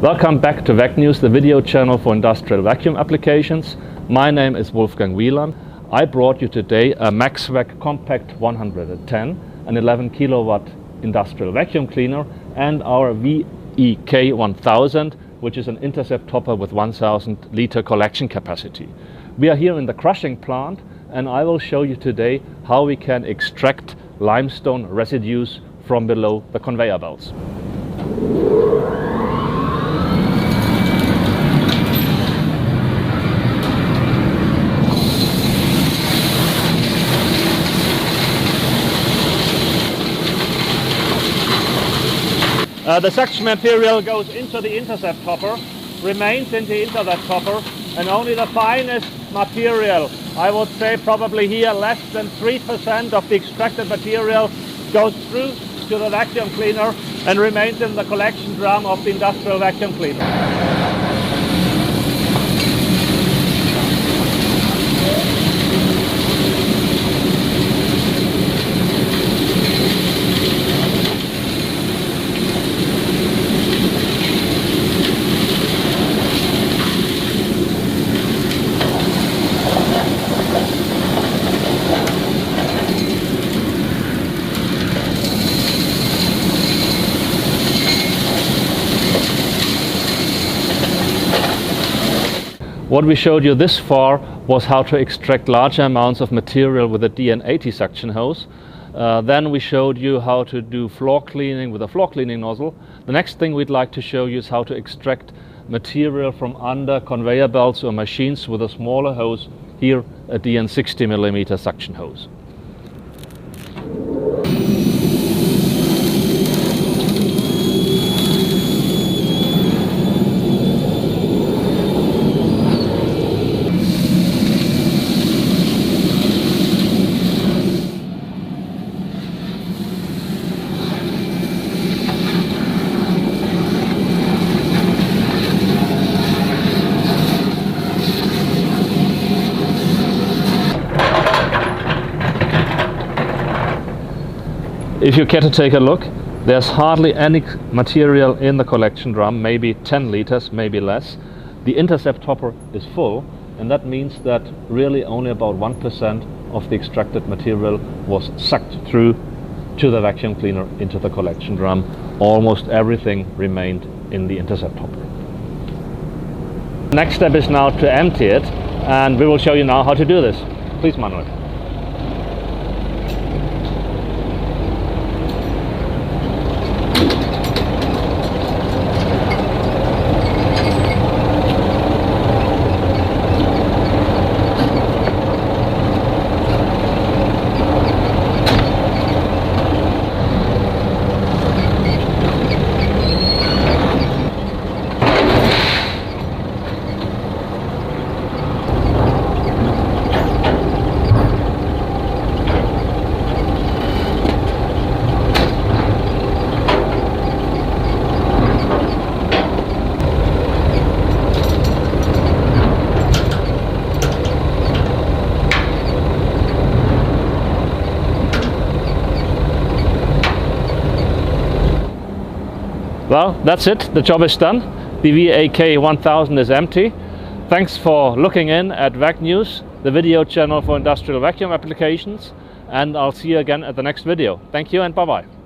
Welcome back to VacNews, the video channel for industrial vacuum applications. My name is Wolfgang Wieland. I brought you today a MaxVac Compact 110, an 11 kilowatt industrial vacuum cleaner, and our VEK 1000, which is an intercept topper with 1000 liter collection capacity. We are here in the crushing plant, and I will show you today how we can extract limestone residues from below the conveyor belts. The suction material goes into the intercept topper, remains in the intercept topper, and only the finest material, I would say probably here less than 3% of the extracted material, goes through to the vacuum cleaner and remains in the collection drum of the industrial vacuum cleaner. What we showed you this far was how to extract large amounts of material with a DN80 suction hose. Then we showed you how to do floor cleaning with a floor cleaning nozzle. The next thing we'd like to show you is how to extract material from under conveyor belts or machines with a smaller hose, here a DN60 millimeter suction hose. If you care to take a look, there's hardly any material in the collection drum, maybe 10 liters, maybe less. The intercept topper is full, and that means that really only about 1% of the extracted material was sucked through to the vacuum cleaner into the collection drum. Almost everything remained in the intercept topper. Next step is now to empty it, and we will show you now how to do this. Please, Manuel. Well, that's it. The job is done. The VEK 1000 is empty. Thanks for looking in at VacNews, the video channel for industrial vacuum applications, and I'll see you again at the next video. Thank you and bye-bye.